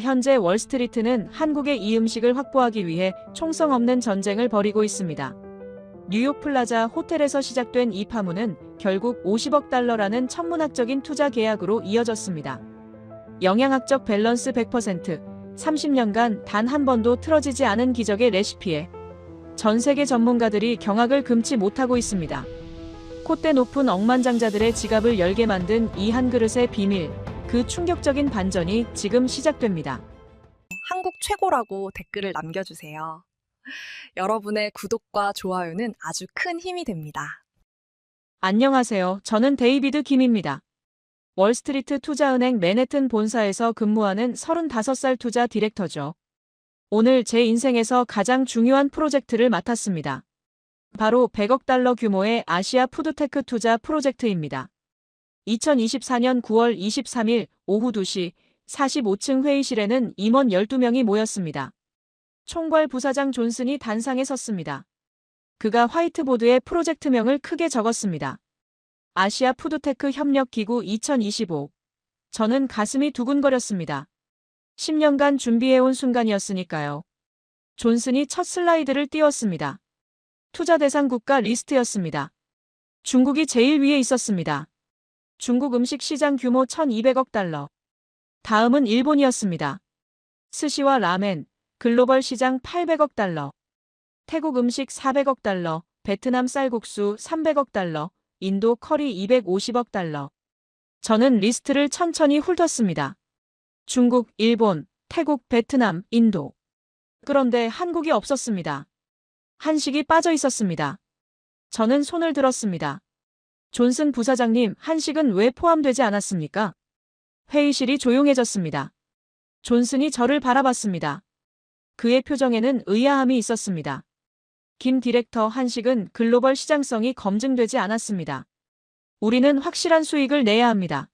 현재 월스트리트는 한국의 이 음식을 확보하기 위해 총성 없는 전쟁을 벌이고 있습니다. 뉴욕 플라자 호텔에서 시작된 이 파문은 결국 50억 달러라는 천문학적인 투자 계약으로 이어졌습니다. 영양학적 밸런스 100%, 30년간 단 한 번도 틀어지지 않은 기적의 레시피에 전 세계 전문가들이 경악을 금치 못하고 있습니다. 콧대 높은 억만장자들의 지갑을 열게 만든 이 한 그릇의 비밀, 그 충격적인 반전이 지금 시작됩니다. 한국 최고라고 댓글을 남겨주세요. 여러분의 구독과 좋아요는 아주 큰 힘이 됩니다. 안녕하세요. 저는 데이비드 김입니다. 월스트리트 투자은행 맨해튼 본사에서 근무하는 35살 투자 디렉터죠. 오늘 제 인생에서 가장 중요한 프로젝트를 맡았습니다. 바로 100억 달러 규모의 아시아 푸드테크 투자 프로젝트입니다. 2024년 9월 23일 오후 2시 45층 회의실에는 임원 12명이 모였습니다. 총괄 부사장 존슨이 단상에 섰습니다. 그가 화이트보드에 프로젝트명을 크게 적었습니다. 아시아 푸드테크 협력기구 2025. 저는 가슴이 두근거렸습니다. 10년간 준비해온 순간이었으니까요. 존슨이 첫 슬라이드를 띄웠습니다. 투자 대상 국가 리스트였습니다. 중국이 제일 위에 있었습니다. 중국 음식 시장 규모 1200억 달러. 다음은 일본이었습니다. 스시와 라멘, 글로벌 시장 800억 달러. 태국 음식 400억 달러, 베트남 쌀국수 300억 달러, 인도 커리 250억 달러. 저는 리스트를 천천히 훑었습니다. 중국, 일본, 태국, 베트남, 인도. 그런데 한국이 없었습니다. 한식이 빠져 있었습니다. 저는 손을 들었습니다. 존슨 부사장님, 한식은 왜 포함되지 않았습니까? 회의실이 조용해졌습니다. 존슨이 저를 바라봤습니다. 그의 표정에는 의아함이 있었습니다. 김 디렉터, 한식은 글로벌 시장성이 검증되지 않았습니다. 우리는 확실한 수익을 내야 합니다.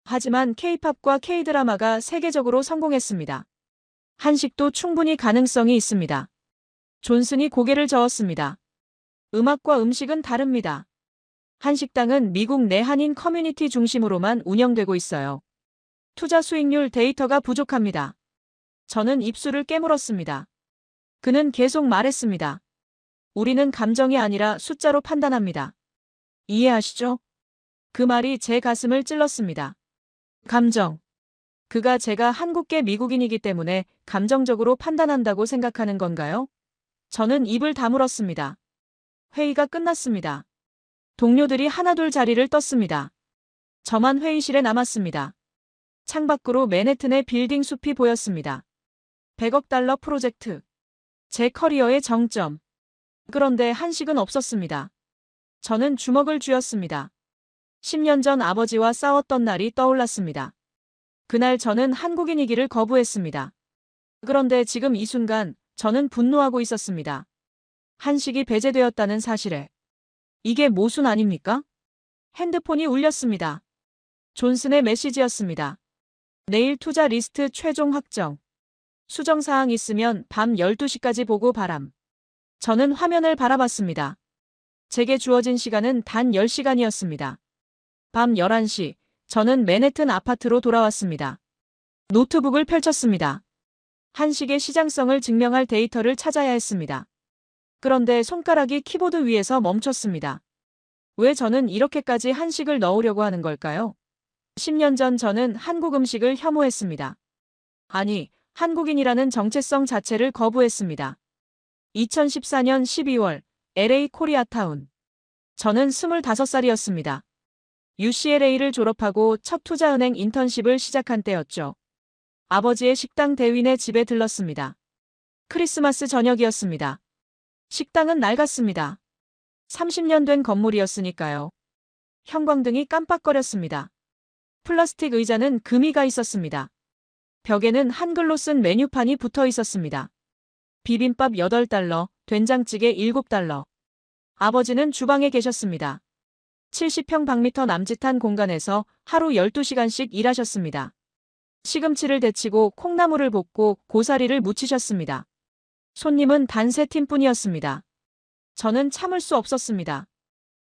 하지만 K-팝과 K-드라마가 세계적으로 성공했습니다. 한식도 충분히 가능성이 있습니다. 존슨이 고개를 저었습니다. 음악과 음식은 다릅니다. 한식당은 미국 내 한인 커뮤니티 중심으로만 운영되고 있어요. 투자 수익률 데이터가 부족합니다. 저는 입술을 깨물었습니다. 그는 계속 말했습니다. 우리는 감정이 아니라 숫자로 판단합니다. 이해하시죠? 그 말이 제 가슴을 찔렀습니다. 감정. 그가 제가 한국계 미국인이기 때문에 감정적으로 판단한다고 생각하는 건가요? 저는 입을 다물었습니다. 회의가 끝났습니다. 동료들이 하나둘 자리를 떴습니다. 저만 회의실에 남았습니다. 창밖으로 맨해튼의 빌딩 숲이 보였습니다. 100억 달러 프로젝트. 제 커리어의 정점. 그런데 한식은 없었습니다. 저는 주먹을 쥐었습니다. 10년 전 아버지와 싸웠던 날이 떠올랐습니다. 그날 저는 한국인이기를 거부했습니다. 그런데 지금 이 순간 저는 분노하고 있었습니다. 한식이 배제되었다는 사실에. 이게 모순 아닙니까? 핸드폰이 울렸습니다. 존슨의 메시지였습니다. 내일 투자 리스트 최종 확정. 수정사항 있으면 밤 12시까지 보고 바람. 저는 화면을 바라봤습니다. 제게 주어진 시간은 단 10시간이었습니다. 밤 11시, 저는 맨해튼 아파트로 돌아왔습니다. 노트북을 펼쳤습니다. 한식의 시장성을 증명할 데이터를 찾아야 했습니다. 그런데 손가락이 키보드 위에서 멈췄습니다. 왜 저는 이렇게까지 한식을 넣으려고 하는 걸까요? 10년 전 저는 한국 음식을 혐오했습니다. 아니, 한국인이라는 정체성 자체를 거부했습니다. 2014년 12월, LA 코리아타운. 저는 25살이었습니다. UCLA를 졸업하고 첫 투자은행 인턴십을 시작한 때였죠. 아버지의 식당 대위네 집에 들렀습니다. 크리스마스 저녁이었습니다. 식당은 낡았습니다. 30년 된 건물이었으니까요. 형광등이 깜빡거렸습니다. 플라스틱 의자는 금이가 있었습니다. 벽에는 한글로 쓴 메뉴판이 붙어 있었습니다. 비빔밥 8달러, 된장찌개 7달러. 아버지는 주방에 계셨습니다. 70평방미터 남짓한 공간에서 하루 12시간씩 일하셨습니다. 시금치를 데치고 콩나물을 볶고 고사리를 무치셨습니다. 손님은 단 3팀뿐이었습니다. 저는 참을 수 없었습니다.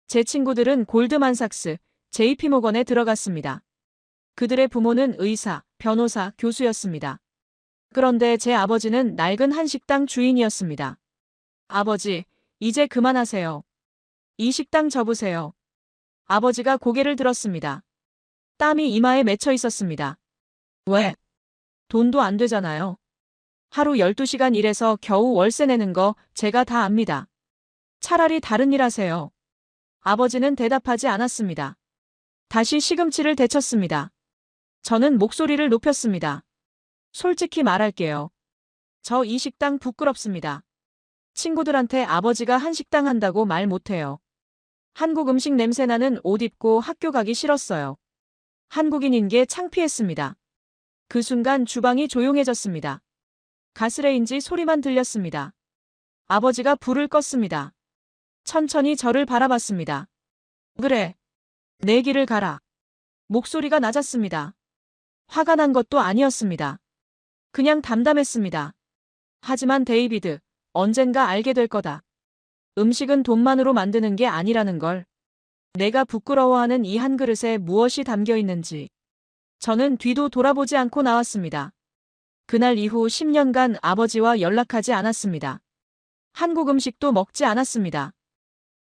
제 친구들은 골드만삭스, JP모건에 들어갔습니다. 그들의 부모는 의사, 변호사, 교수였습니다. 그런데 제 아버지는 낡은 한식당 주인이었습니다. 아버지, 이제 그만하세요. 이 식당 접으세요. 아버지가 고개를 들었습니다. 땀이 이마에 맺혀 있었습니다. 왜? 돈도 안 되잖아요. 하루 12시간 일해서 겨우 월세 내는 거 제가 다 압니다. 차라리 다른 일 하세요. 아버지는 대답하지 않았습니다. 다시 시금치를 데쳤습니다. 저는 목소리를 높였습니다. 솔직히 말할게요. 저 이 식당 부끄럽습니다. 친구들한테 아버지가 한식당 한다고 말 못해요. 한국 음식 냄새나는 옷 입고 학교 가기 싫었어요. 한국인인 게 창피했습니다. 그 순간 주방이 조용해졌습니다. 가스레인지 소리만 들렸습니다. 아버지가 불을 껐습니다. 천천히 저를 바라봤습니다. 그래. 내 길을 가라. 목소리가 낮았습니다. 화가 난 것도 아니었습니다. 그냥 담담했습니다. 하지만 데이비드, 언젠가 알게 될 거다. 음식은 돈만으로 만드는 게 아니라는 걸. 내가 부끄러워하는 이 한 그릇에 무엇이 담겨 있는지. 저는 뒤도 돌아보지 않고 나왔습니다. 그날 이후 10년간 아버지와 연락하지 않았습니다. 한국 음식도 먹지 않았습니다.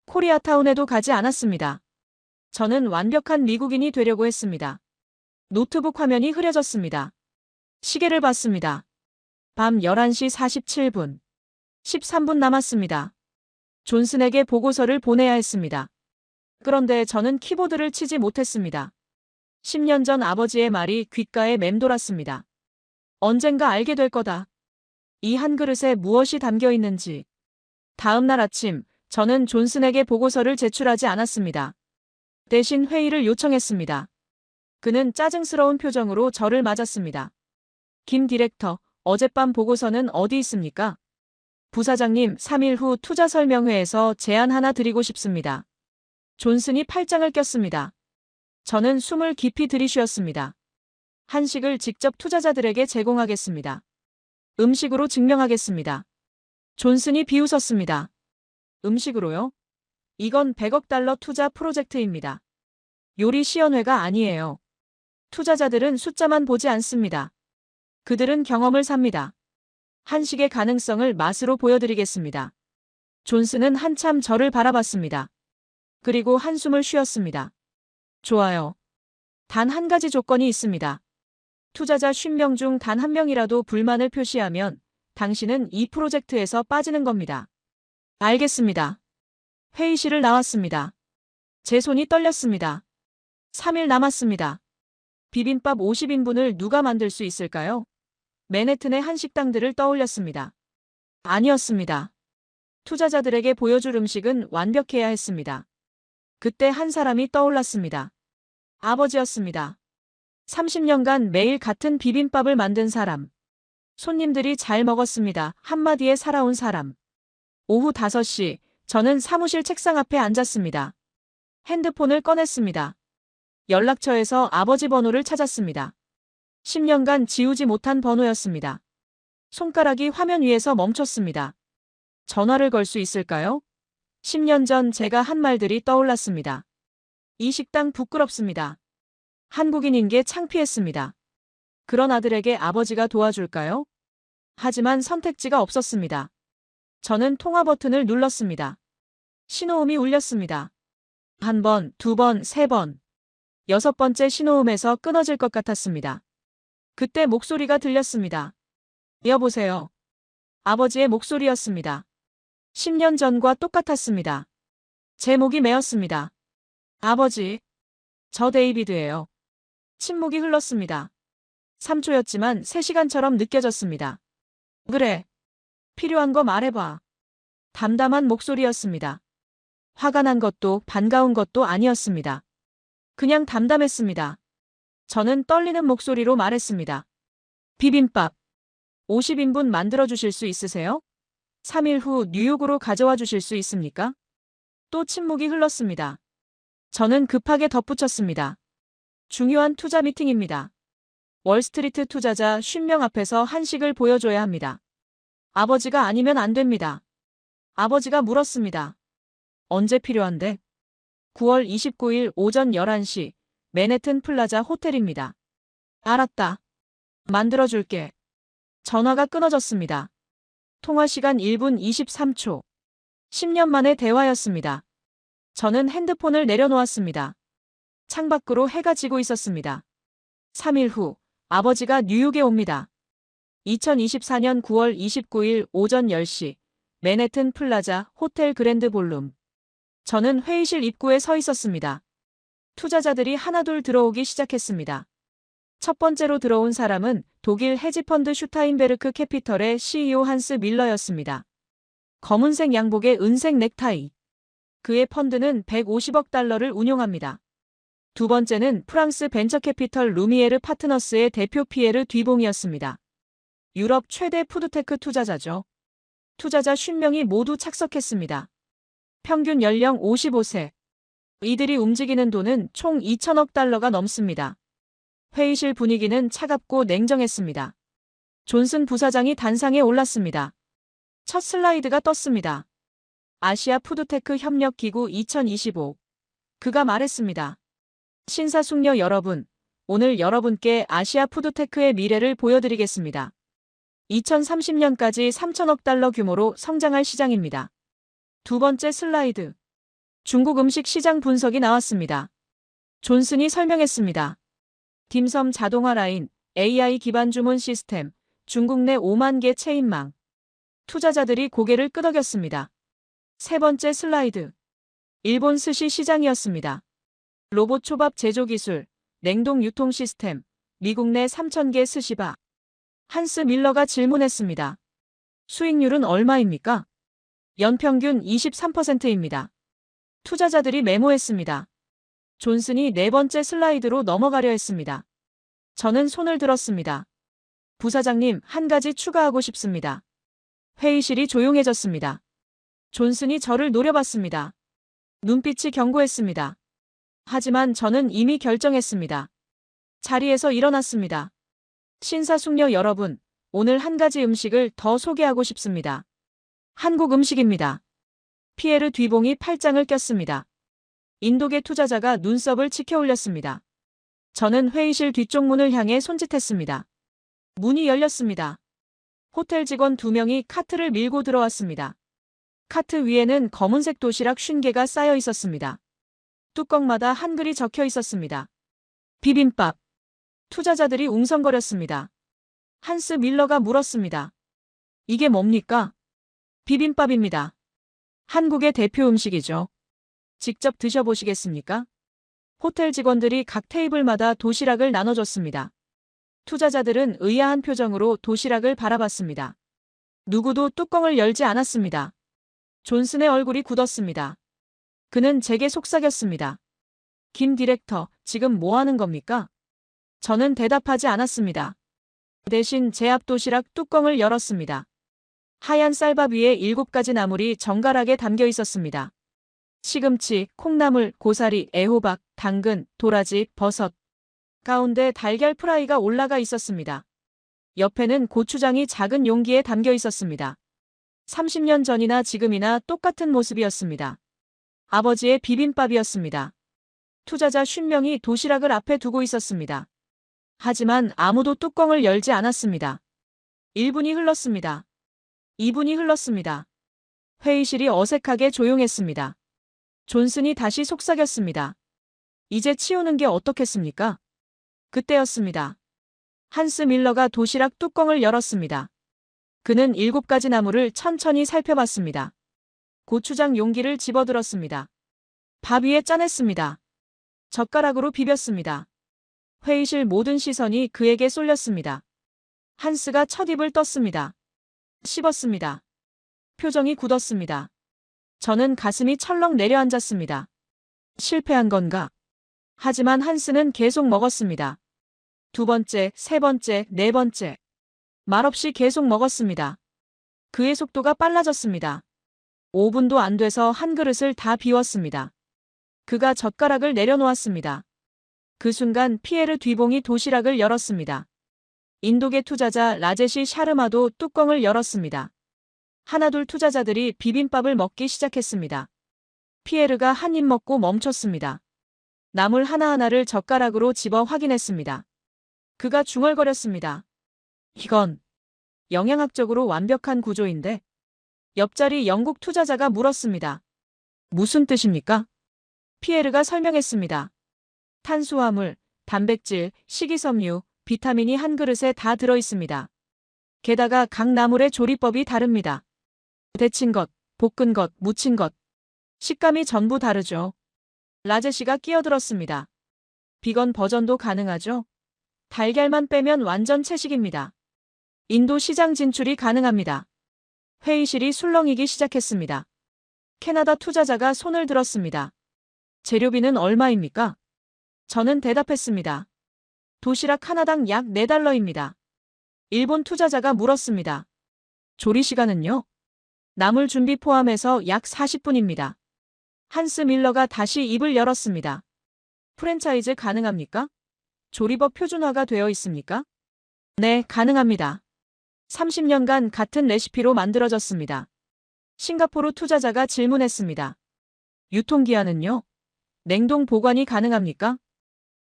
코리아타운에도 가지 않았습니다. 저는 완벽한 미국인이 되려고 했습니다. 노트북 화면이 흐려졌습니다. 시계를 봤습니다. 밤 11시 47분. 13분 남았습니다. 존슨에게 보고서를 보내야 했습니다. 그런데 저는 키보드를 치지 못했습니다. 10년 전 아버지의 말이 귓가에 맴돌았습니다. 언젠가 알게 될 거다. 이 한 그릇에 무엇이 담겨 있는지. 다음 날 아침, 저는 존슨에게 보고서를 제출하지 않았습니다. 대신 회의를 요청했습니다. 그는 짜증스러운 표정으로 저를 맞았습니다. 김 디렉터, 어젯밤 보고서는 어디 있습니까? 부사장님, 3일 후 투자 설명회에서 제안 하나 드리고 싶습니다. 존슨이 팔짱을 꼈습니다. 저는 숨을 깊이 들이쉬었습니다. 한식을 직접 투자자들에게 제공하겠습니다. 음식으로 증명하겠습니다. 존슨이 비웃었습니다. 음식으로요? 이건 100억 달러 투자 프로젝트입니다. 요리 시연회가 아니에요. 투자자들은 숫자만 보지 않습니다. 그들은 경험을 삽니다. 한식의 가능성을 맛으로 보여드리겠습니다. 존슨은 한참 저를 바라봤습니다. 그리고 한숨을 쉬었습니다. 좋아요. 단 한 가지 조건이 있습니다. 투자자 50명 중 단 한 명이라도 불만을 표시하면 당신은 이 프로젝트에서 빠지는 겁니다. 알겠습니다. 회의실을 나왔습니다. 제 손이 떨렸습니다. 3일 남았습니다. 비빔밥 50인분을 누가 만들 수 있을까요? 맨해튼의 한식당들을 떠올렸습니다. 아니었습니다. 투자자들에게 보여줄 음식은 완벽해야 했습니다. 그때 한 사람이 떠올랐습니다. 아버지였습니다. 30년간 매일 같은 비빔밥을 만든 사람. 손님들이 잘 먹었습니다. 한마디에 살아온 사람. 오후 5시, 저는 사무실 책상 앞에 앉았습니다. 핸드폰을 꺼냈습니다. 연락처에서 아버지 번호를 찾았습니다. 10년간 지우지 못한 번호였습니다. 손가락이 화면 위에서 멈췄습니다. 전화를 걸 수 있을까요? 10년 전 제가 한 말들이 떠올랐습니다. 이 식당 부끄럽습니다. 한국인인 게 창피했습니다. 그런 아들에게 아버지가 도와줄까요? 하지만 선택지가 없었습니다. 저는 통화 버튼을 눌렀습니다. 신호음이 울렸습니다. 한 번, 두 번, 세 번. 6번째 신호음에서 끊어질 것 같았습니다. 그때 목소리가 들렸습니다. 여보세요. 아버지의 목소리였습니다. 10년 전과 똑같았습니다. 제 목이 메었습니다. 아버지. 저 데이비드예요. 침묵이 흘렀습니다. 3초였지만 3시간처럼 느껴졌습니다. 그래. 필요한 거 말해봐. 담담한 목소리였습니다. 화가 난 것도 반가운 것도 아니었습니다. 그냥 담담했습니다. 저는 떨리는 목소리로 말했습니다. 비빔밥. 50인분 만들어주실 수 있으세요? 3일 후 뉴욕으로 가져와 주실 수 있습니까? 또 침묵이 흘렀습니다. 저는 급하게 덧붙였습니다. 중요한 투자 미팅입니다. 월스트리트 투자자 50명 앞에서 한식을 보여줘야 합니다. 아버지가 아니면 안 됩니다. 아버지가 물었습니다. 언제 필요한데? 9월 29일 오전 11시, 맨해튼 플라자 호텔입니다. 알았다. 만들어줄게. 전화가 끊어졌습니다. 통화 시간 1분 23초. 10년 만의 대화였습니다. 저는 핸드폰을 내려놓았습니다. 창밖으로 해가 지고 있었습니다. 3일 후, 아버지가 뉴욕에 옵니다. 2024년 9월 29일 오전 10시, 맨해튼 플라자 호텔 그랜드 볼룸. 저는 회의실 입구에 서 있었습니다. 투자자들이 하나둘 들어오기 시작했습니다. 첫 번째로 들어온 사람은 독일 헤지펀드 슈타인베르크 캐피털의 CEO 한스 밀러였습니다. 검은색 양복에 은색 넥타이. 그의 펀드는 150억 달러를 운용합니다. 두 번째는 프랑스 벤처캐피털 루미에르 파트너스의 대표 피에르 뒤봉이었습니다. 유럽 최대 푸드테크 투자자죠. 투자자 50명이 모두 착석했습니다. 평균 연령 55세. 이들이 움직이는 돈은 총 2천억 달러가 넘습니다. 회의실 분위기는 차갑고 냉정했습니다. 존슨 부사장이 단상에 올랐습니다. 첫 슬라이드가 떴습니다. 아시아 푸드테크 협력기구 2025. 그가 말했습니다. 신사숙녀 여러분, 오늘 여러분께 아시아 푸드테크의 미래를 보여드리겠습니다. 2030년까지 3천억 달러 규모로 성장할 시장입니다. 두 번째 슬라이드. 중국 음식 시장 분석이 나왔습니다. 존슨이 설명했습니다. 딤섬 자동화 라인, AI 기반 주문 시스템, 중국 내 5만 개 체인망. 투자자들이 고개를 끄덕였습니다. 세 번째 슬라이드. 일본 스시 시장이었습니다. 로봇 초밥 제조 기술, 냉동 유통 시스템, 미국 내 3,000개 스시바. 한스 밀러가 질문했습니다. 수익률은 얼마입니까? 연평균 23%입니다. 투자자들이 메모했습니다. 존슨이 네 번째 슬라이드로 넘어가려 했습니다. 저는 손을 들었습니다. 부사장님, 한 가지 추가하고 싶습니다. 회의실이 조용해졌습니다. 존슨이 저를 노려봤습니다. 눈빛이 견고했습니다. 하지만 저는 이미 결정했습니다. 자리에서 일어났습니다. 신사숙녀 여러분, 오늘 한 가지 음식을 더 소개하고 싶습니다. 한국 음식입니다. 피에르 뒤봉이 팔짱을 꼈습니다. 인도계 투자자가 눈썹을 치켜 올렸습니다. 저는 회의실 뒤쪽 문을 향해 손짓했습니다. 문이 열렸습니다. 호텔 직원 2명이 카트를 밀고 들어왔습니다. 카트 위에는 검은색 도시락 50개가 쌓여 있었습니다. 뚜껑마다 한글이 적혀 있었습니다. 비빔밥. 투자자들이 웅성거렸습니다. 한스 밀러가 물었습니다. 이게 뭡니까? 비빔밥입니다. 한국의 대표 음식이죠. 직접 드셔보시겠습니까? 호텔 직원들이 각 테이블마다 도시락을 나눠줬습니다. 투자자들은 의아한 표정으로 도시락을 바라봤습니다. 누구도 뚜껑을 열지 않았습니다. 존슨의 얼굴이 굳었습니다. 그는 제게 속삭였습니다. 김 디렉터, 지금 뭐 하는 겁니까? 저는 대답하지 않았습니다. 대신 제 앞 도시락 뚜껑을 열었습니다. 하얀 쌀밥 위에 7가지 나물이 정갈하게 담겨 있었습니다. 시금치, 콩나물, 고사리, 애호박, 당근, 도라지, 버섯. 가운데 달걀 프라이가 올라가 있었습니다. 옆에는 고추장이 작은 용기에 담겨 있었습니다. 30년 전이나 지금이나 똑같은 모습이었습니다. 아버지의 비빔밥이었습니다. 투자자 50명이 도시락을 앞에 두고 있었습니다. 하지만 아무도 뚜껑을 열지 않았습니다. 1분이 흘렀습니다. 2분이 흘렀습니다. 회의실이 어색하게 조용했습니다. 존슨이 다시 속삭였습니다. 이제 치우는 게 어떻겠습니까? 그때였습니다. 한스 밀러가 도시락 뚜껑을 열었습니다. 그는 7가지 나물을 천천히 살펴봤습니다. 고추장 용기를 집어들었습니다. 밥 위에 짜냈습니다. 젓가락으로 비볐습니다. 회의실 모든 시선이 그에게 쏠렸습니다. 한스가 첫 입을 떴습니다. 씹었습니다. 표정이 굳었습니다. 저는 가슴이 철렁 내려앉았습니다. 실패한 건가? 하지만 한스는 계속 먹었습니다. 두 번째, 세 번째, 네 번째. 말없이 계속 먹었습니다. 그의 속도가 빨라졌습니다. 5분도 안 돼서 한 그릇을 다 비웠습니다. 그가 젓가락을 내려놓았습니다. 그 순간 피에르 뒤봉이 도시락을 열었습니다. 인도계 투자자 라제시 샤르마도 뚜껑을 열었습니다. 하나둘 투자자들이 비빔밥을 먹기 시작했습니다. 피에르가 한 입 먹고 멈췄습니다. 나물 하나하나를 젓가락으로 집어 확인했습니다. 그가 중얼거렸습니다. 이건 영양학적으로 완벽한 구조인데. 옆자리 영국 투자자가 물었습니다. 무슨 뜻입니까? 피에르가 설명했습니다. 탄수화물, 단백질, 식이섬유, 비타민이 한 그릇에 다 들어 있습니다. 게다가 각 나물의 조리법이 다릅니다. 데친 것, 볶은 것, 무친 것. 식감이 전부 다르죠. 라제 씨가 끼어들었습니다. 비건 버전도 가능하죠? 달걀만 빼면 완전 채식입니다. 인도 시장 진출이 가능합니다. 회의실이 술렁이기 시작했습니다. 캐나다 투자자가 손을 들었습니다. 재료비는 얼마입니까? 저는 대답했습니다. 도시락 하나당 약 4달러입니다. 일본 투자자가 물었습니다. 조리 시간은요? 나물 준비 포함해서 약 40분입니다. 한스 밀러가 다시 입을 열었습니다. 프랜차이즈 가능합니까? 조리법 표준화가 되어 있습니까? 네, 가능합니다. 30년간 같은 레시피로 만들어졌습니다. 싱가포르 투자자가 질문했습니다. 유통기한은요? 냉동 보관이 가능합니까?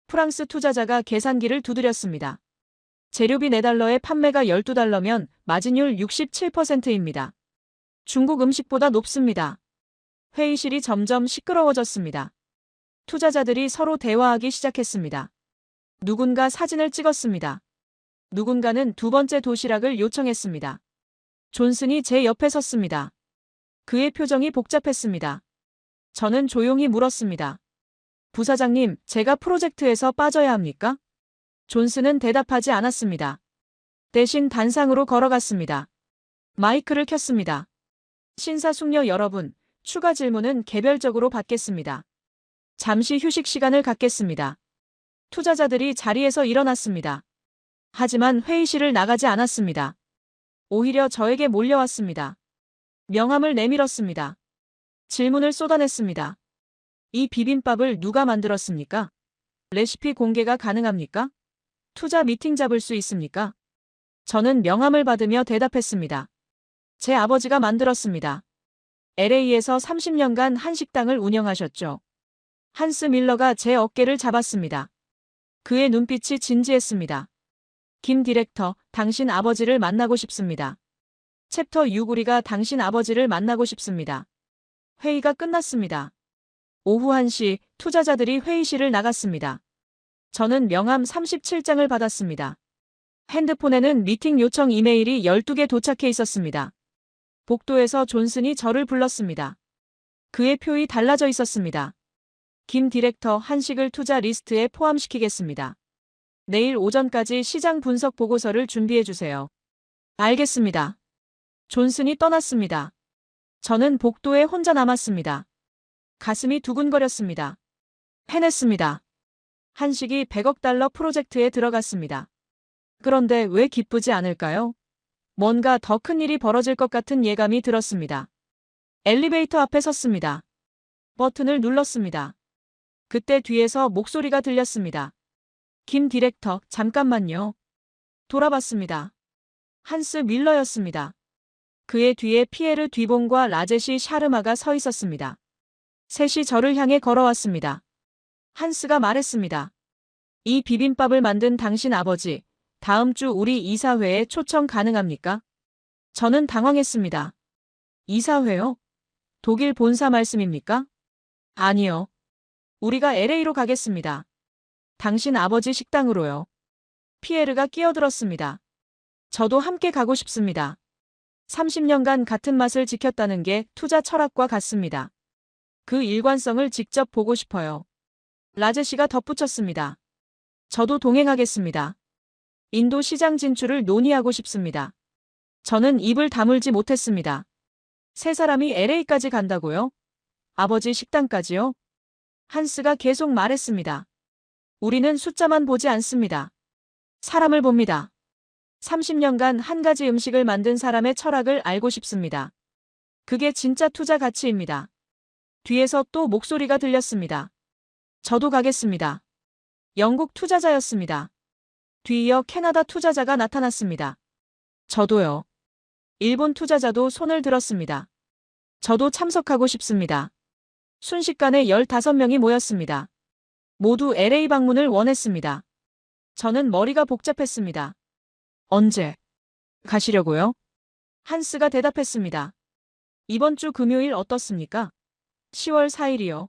프랑스 투자자가 계산기를 두드렸습니다. 재료비 4달러에 판매가 12달러면 마진율 67%입니다. 중국 음식보다 높습니다. 회의실이 점점 시끄러워졌습니다. 투자자들이 서로 대화하기 시작했습니다. 누군가 사진을 찍었습니다. 누군가는 두 번째 도시락을 요청했습니다. 존슨이 제 옆에 섰습니다. 그의 표정이 복잡했습니다. 저는 조용히 물었습니다. 부사장님, 제가 프로젝트에서 빠져야 합니까? 존슨은 대답하지 않았습니다. 대신 단상으로 걸어갔습니다. 마이크를 켰습니다. 신사숙녀 여러분, 추가 질문은 개별적으로 받겠습니다. 잠시 휴식 시간을 갖겠습니다. 투자자들이 자리에서 일어났습니다. 하지만 회의실을 나가지 않았습니다. 오히려 저에게 몰려왔습니다. 명함을 내밀었습니다. 질문을 쏟아냈습니다. 이 비빔밥을 누가 만들었습니까? 레시피 공개가 가능합니까? 투자 미팅 잡을 수 있습니까? 저는 명함을 받으며 대답했습니다. 제 아버지가 만들었습니다. LA에서 30년간 한식당을 운영하셨죠. 한스 밀러가 제 어깨를 잡았습니다. 그의 눈빛이 진지했습니다. 김 디렉터, 당신 아버지를 만나고 싶습니다. 챕터 6 우리가 당신 아버지를 만나고 싶습니다. 회의가 끝났습니다. 오후 1시 투자자들이 회의실을 나갔습니다. 저는 명함 37장을 받았습니다. 핸드폰에는 미팅 요청 이메일이 12개 도착해 있었습니다. 복도에서 존슨이 저를 불렀습니다. 그의 표이 달라져 있었습니다. 김 디렉터 한식을 투자 리스트에 포함시키겠습니다. 내일 오전까지 시장 분석 보고서를 준비해 주세요. 알겠습니다. 존슨이 떠났습니다. 저는 복도에 혼자 남았습니다. 가슴이 두근거렸습니다. 해냈습니다. 한식이 100억 달러 프로젝트에 들어갔습니다. 그런데 왜 기쁘지 않을까요? 뭔가 더 큰 일이 벌어질 것 같은 예감이 들었습니다. 엘리베이터 앞에 섰습니다. 버튼을 눌렀습니다. 그때 뒤에서 목소리가 들렸습니다. 김 디렉터, 잠깐만요. 돌아봤습니다. 한스 밀러였습니다. 그의 뒤에 피에르 뒤봉과 라제시 샤르마가 서 있었습니다. 셋이 저를 향해 걸어왔습니다. 한스가 말했습니다. 이 비빔밥을 만든 당신 아버지, 다음 주 우리 이사회에 초청 가능합니까? 저는 당황했습니다. 이사회요? 독일 본사 말씀입니까? 아니요. 우리가 LA로 가겠습니다. 당신 아버지 식당으로요. 피에르가 끼어들었습니다. 저도 함께 가고 싶습니다. 30년간 같은 맛을 지켰다는 게 투자 철학과 같습니다. 그 일관성을 직접 보고 싶어요. 라제시가 덧붙였습니다. 저도 동행하겠습니다. 인도 시장 진출을 논의하고 싶습니다. 저는 입을 다물지 못했습니다. 세 사람이 LA까지 간다고요? 아버지 식당까지요? 한스가 계속 말했습니다. 우리는 숫자만 보지 않습니다. 사람을 봅니다. 30년간 한 가지 음식을 만든 사람의 철학을 알고 싶습니다. 그게 진짜 투자 가치입니다. 뒤에서 또 목소리가 들렸습니다. 저도 가겠습니다. 영국 투자자였습니다. 뒤이어 캐나다 투자자가 나타났습니다. 저도요. 일본 투자자도 손을 들었습니다. 저도 참석하고 싶습니다. 순식간에 15명이 모였습니다. 모두 LA 방문을 원했습니다. 저는 머리가 복잡했습니다. 언제? 가시려고요? 한스가 대답했습니다. 이번 주 금요일 어떻습니까? 10월 4일이요.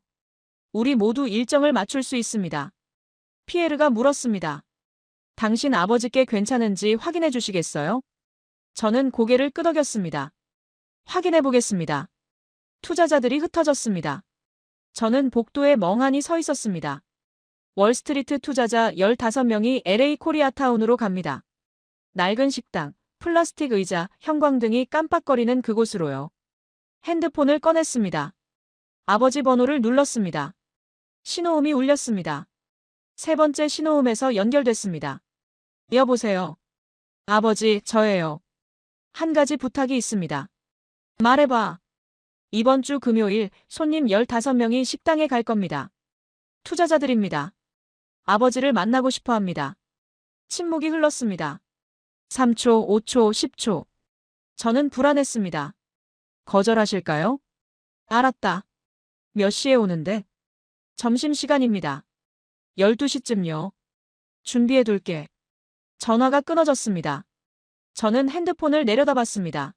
우리 모두 일정을 맞출 수 있습니다. 피에르가 물었습니다. 당신 아버지께 괜찮은지 확인해 주시겠어요? 저는 고개를 끄덕였습니다. 확인해 보겠습니다. 투자자들이 흩어졌습니다. 저는 복도에 멍하니 서 있었습니다. 월스트리트 투자자 15명이 LA 코리아타운으로 갑니다. 낡은 식당, 플라스틱 의자, 형광등이 깜빡거리는 그곳으로요. 핸드폰을 꺼냈습니다. 아버지 번호를 눌렀습니다. 신호음이 울렸습니다. 세 번째 신호음에서 연결됐습니다. 여보세요. 아버지, 저예요. 한 가지 부탁이 있습니다. 말해봐. 이번 주 금요일 손님 15명이 식당에 갈 겁니다. 투자자들입니다. 아버지를 만나고 싶어 합니다. 침묵이 흘렀습니다. 3초, 5초, 10초. 저는 불안했습니다. 거절하실까요? 알았다. 몇 시에 오는데? 점심시간입니다. 12시쯤요. 준비해둘게. 전화가 끊어졌습니다. 저는 핸드폰을 내려다봤습니다.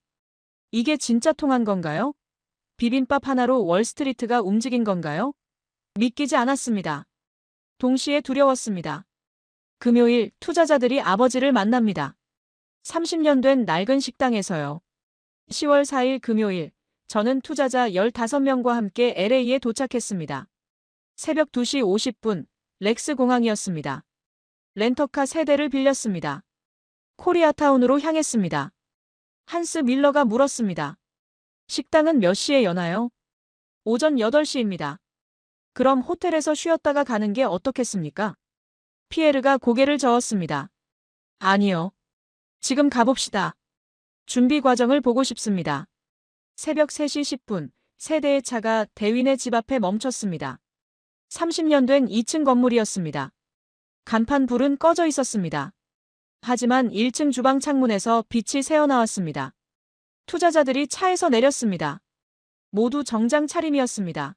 이게 진짜 통한 건가요? 비빔밥 하나로 월스트리트가 움직인 건가요? 믿기지 않았습니다. 동시에 두려웠습니다. 금요일 투자자들이 아버지를 만납니다. 30년 된 낡은 식당에서요. 10월 4일 금요일, 저는 투자자 15명과 함께 LA에 도착했습니다. 새벽 2시 50분, 렉스 공항이었습니다. 렌터카 3대를 빌렸습니다. 코리아타운으로 향했습니다. 한스 밀러가 물었습니다. 식당은 몇 시에 여나요? 오전 8시입니다. 그럼 호텔에서 쉬었다가 가는 게 어떻겠습니까? 피에르가 고개를 저었습니다. 아니요. 지금 가봅시다. 준비 과정을 보고 싶습니다. 새벽 3시 10분, 세 대의 차가 대윈의 집 앞에 멈췄습니다. 30년 된 2층 건물이었습니다. 간판 불은 꺼져 있었습니다. 하지만 1층 주방 창문에서 빛이 새어나왔습니다. 투자자들이 차에서 내렸습니다. 모두 정장 차림이었습니다.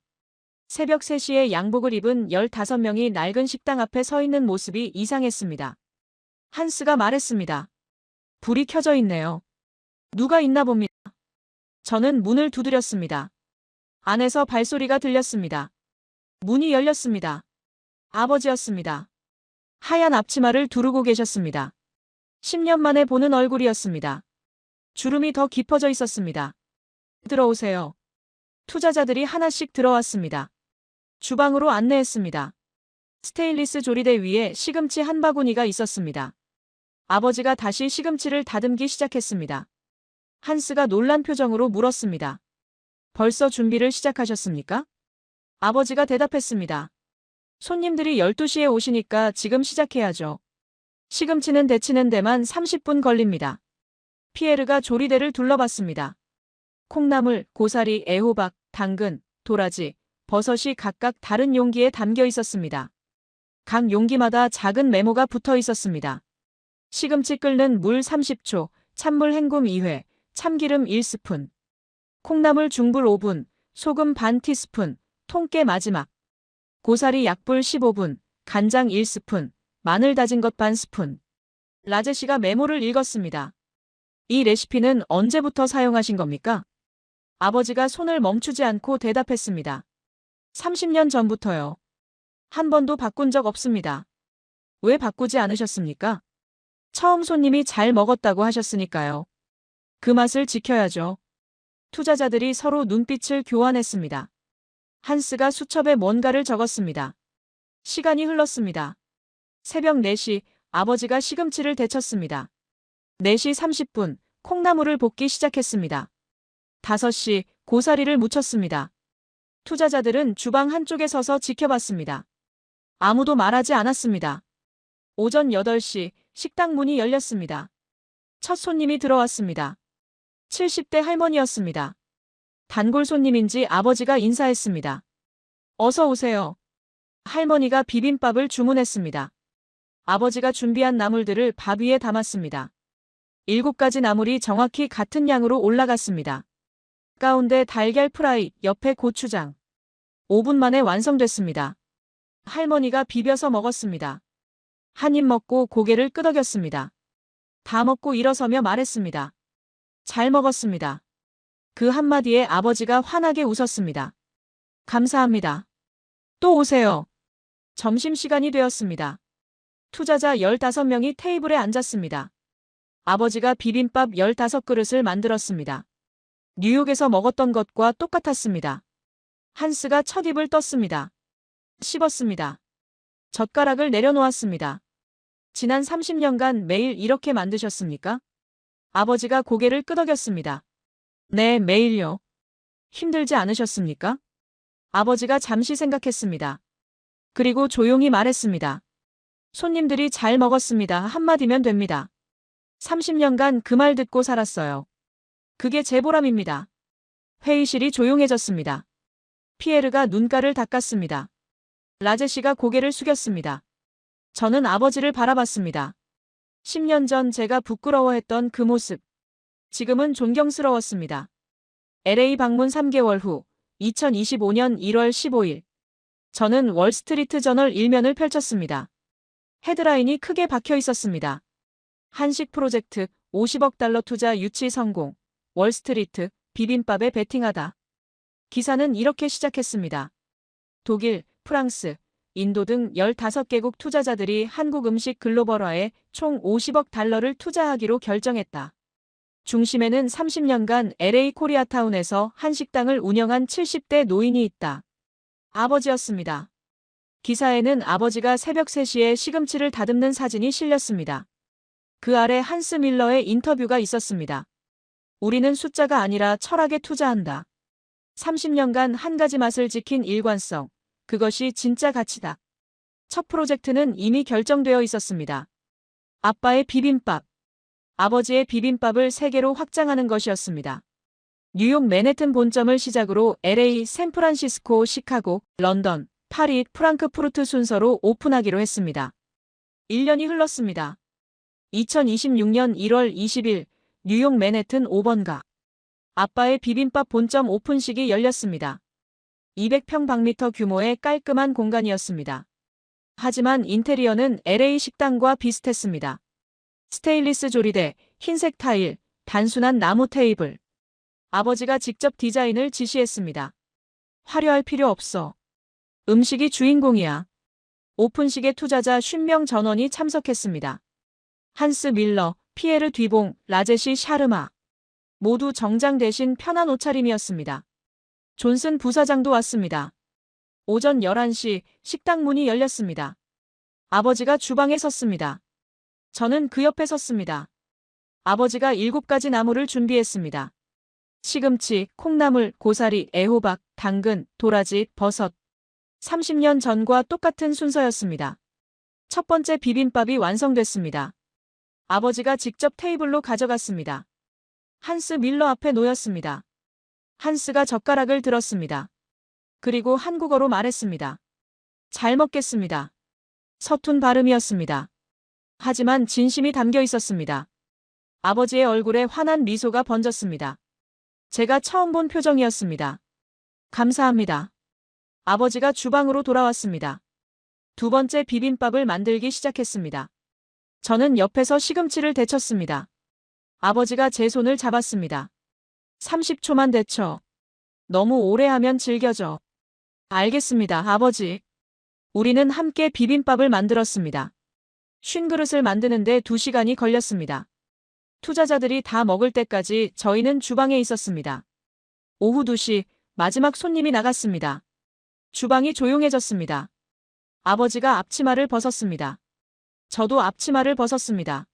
새벽 3시에 양복을 입은 15명이 낡은 식당 앞에 서 있는 모습이 이상했습니다. 한스가 말했습니다. 불이 켜져 있네요. 누가 있나 봅니다. 저는 문을 두드렸습니다. 안에서 발소리가 들렸습니다. 문이 열렸습니다. 아버지였습니다. 하얀 앞치마를 두르고 계셨습니다. 10년 만에 보는 얼굴이었습니다. 주름이 더 깊어져 있었습니다. 들어오세요. 투자자들이 하나씩 들어왔습니다. 주방으로 안내했습니다. 스테인리스 조리대 위에 시금치 한 바구니가 있었습니다. 아버지가 다시 시금치를 다듬기 시작했습니다. 한스가 놀란 표정으로 물었습니다. 벌써 준비를 시작하셨습니까? 아버지가 대답했습니다. 손님들이 12시에 오시니까 지금 시작해야죠. 시금치는 데치는 데만 30분 걸립니다. 피에르가 조리대를 둘러봤습니다. 콩나물, 고사리, 애호박, 당근, 도라지, 버섯이 각각 다른 용기에 담겨 있었습니다. 각 용기마다 작은 메모가 붙어 있었습니다. 시금치 끓는 물 30초, 찬물 헹굼 2회, 참기름 1스푼, 콩나물 중불 5분, 소금 반 티스푼, 통깨 마지막, 고사리 약불 15분, 간장 1스푼, 마늘 다진 것 반 스푼. 라제 씨가 메모를 읽었습니다. 이 레시피는 언제부터 사용하신 겁니까? 아버지가 손을 멈추지 않고 대답했습니다. 30년 전부터요. 한 번도 바꾼 적 없습니다. 왜 바꾸지 않으셨습니까? 처음 손님이 잘 먹었다고 하셨으니까요. 그 맛을 지켜야죠. 투자자들이 서로 눈빛을 교환했습니다. 한스가 수첩에 뭔가를 적었습니다. 시간이 흘렀습니다. 새벽 4시, 아버지가 시금치를 데쳤습니다. 4시 30분, 콩나물을 볶기 시작했습니다. 5시, 고사리를 무쳤습니다. 투자자들은 주방 한쪽에 서서 지켜봤습니다. 아무도 말하지 않았습니다. 오전 8시, 식당 문이 열렸습니다. 첫 손님이 들어왔습니다. 70대 할머니였습니다. 단골 손님인지 아버지가 인사했습니다. 어서 오세요. 할머니가 비빔밥을 주문했습니다. 아버지가 준비한 나물들을 밥 위에 담았습니다. 7가지 나물이 정확히 같은 양으로 올라갔습니다. 가운데 달걀 프라이, 옆에 고추장. 5분 만에 완성됐습니다. 할머니가 비벼서 먹었습니다. 한 입 먹고 고개를 끄덕였습니다. 다 먹고 일어서며 말했습니다. 잘 먹었습니다. 그 한마디에 아버지가 환하게 웃었습니다. 감사합니다. 또 오세요. 점심시간이 되었습니다. 투자자 15명이 테이블에 앉았습니다. 아버지가 비빔밥 15그릇을 만들었습니다. 뉴욕에서 먹었던 것과 똑같았습니다. 한스가 첫 입을 떴습니다. 씹었습니다. 젓가락을 내려놓았습니다. 지난 30년간 매일 이렇게 만드셨습니까? 아버지가 고개를 끄덕였습니다. 네, 매일요. 힘들지 않으셨습니까? 아버지가 잠시 생각했습니다. 그리고 조용히 말했습니다. 손님들이 잘 먹었습니다. 한마디면 됩니다. 30년간 그 말 듣고 살았어요. 그게 제 보람입니다. 회의실이 조용해졌습니다. 피에르가 눈가를 닦았습니다. 라제시가 고개를 숙였습니다. 저는 아버지를 바라봤습니다. 10년 전 제가 부끄러워했던 그 모습. 지금은 존경스러웠습니다. LA 방문 3개월 후 2025년 1월 15일. 저는 월스트리트 저널 일면을 펼쳤습니다. 헤드라인이 크게 박혀 있었습니다. 한식 프로젝트 50억 달러 투자 유치 성공. 월스트리트 비빔밥에 베팅하다. 기사는 이렇게 시작했습니다. 독일, 프랑스, 인도 등 15개국 투자자들이 한국 음식 글로벌화에 총 50억 달러를 투자하기로 결정했다. 중심에는 30년간 LA 코리아타운에서 한식당을 운영한 70대 노인이 있다. 아버지였습니다. 기사에는 아버지가 새벽 3시에 시금치를 다듬는 사진이 실렸습니다. 그 아래 한스 밀러의 인터뷰가 있었습니다. 우리는 숫자가 아니라 철학에 투자한다. 30년간 한 가지 맛을 지킨 일관성. 그것이 진짜 가치다. 첫 프로젝트는 이미 결정되어 있었습니다. 아빠의 비빔밥. 아버지의 비빔밥을 세계로 확장하는 것이었습니다. 뉴욕 맨해튼 본점을 시작으로 LA, 샌프란시스코, 시카고, 런던, 파리, 프랑크푸르트 순서로 오픈하기로 했습니다. 1년이 흘렀습니다. 2026년 1월 20일 뉴욕 맨해튼 5번가. 아빠의 비빔밥 본점 오픈식이 열렸습니다. 200평방미터 규모의 깔끔한 공간이었습니다. 하지만 인테리어는 LA 식당과 비슷했습니다. 스테인리스 조리대, 흰색 타일, 단순한 나무 테이블. 아버지가 직접 디자인을 지시했습니다. 화려할 필요 없어. 음식이 주인공이야. 오픈식에 투자자 50명 전원이 참석했습니다. 한스 밀러, 피에르 뒤봉, 라제시 샤르마. 모두 정장 대신 편한 옷차림이었습니다. 존슨 부사장도 왔습니다. 오전 11시 식당 문이 열렸습니다. 아버지가 주방에 섰습니다. 저는 그 옆에 섰습니다. 아버지가 7가지 나물을 준비했습니다. 시금치, 콩나물, 고사리, 애호박, 당근, 도라지, 버섯. 30년 전과 똑같은 순서였습니다. 첫 번째 비빔밥이 완성됐습니다. 아버지가 직접 테이블로 가져갔습니다. 한스 밀러 앞에 놓였습니다. 한스가 젓가락을 들었습니다. 그리고 한국어로 말했습니다. 잘 먹겠습니다. 서툰 발음이었습니다. 하지만 진심이 담겨 있었습니다. 아버지의 얼굴에 환한 미소가 번졌습니다. 제가 처음 본 표정이었습니다. 감사합니다. 아버지가 주방으로 돌아왔습니다. 두 번째 비빔밥을 만들기 시작했습니다. 저는 옆에서 시금치를 데쳤습니다. 아버지가 제 손을 잡았습니다. 30초만 데쳐. 너무 오래 하면 질겨져. 알겠습니다, 아버지. 우리는 함께 비빔밥을 만들었습니다. 50그릇을 만드는데 2시간이 걸렸습니다. 투자자들이 다 먹을 때까지 저희는 주방에 있었습니다. 오후 2시, 마지막 손님이 나갔습니다. 주방이 조용해졌습니다. 아버지가 앞치마를 벗었습니다. 저도 앞치마를 벗었습니다.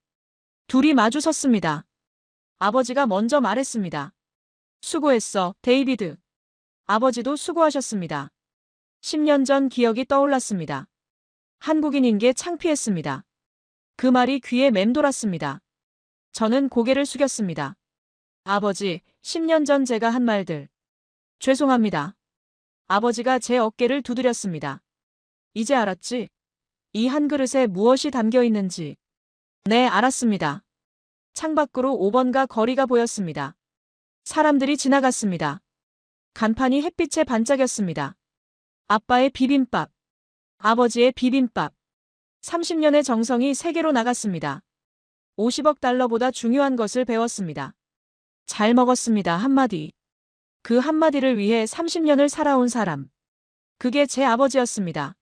둘이 마주 섰습니다. 아버지가 먼저 말했습니다. 수고했어, 데이비드. 아버지도 수고하셨습니다. 10년 전 기억이 떠올랐습니다. 한국인인 게 창피했습니다. 그 말이 귀에 맴돌았습니다. 저는 고개를 숙였습니다. 아버지, 10년 전 제가 한 말들. 죄송합니다. 아버지가 제 어깨를 두드렸습니다. 이제 알았지? 이 한 그릇에 무엇이 담겨 있는지. 네, 알았습니다. 창밖으로 5번가 거리가 보였습니다. 사람들이 지나갔습니다. 간판이 햇빛에 반짝였습니다. 아빠의 비빔밥. 아버지의 비빔밥. 30년의 정성이 세계로 나갔습니다. 50억 달러보다 중요한 것을 배웠습니다. 잘 먹었습니다 한마디. 그 한마디를 위해 30년을 살아온 사람. 그게 제 아버지였습니다.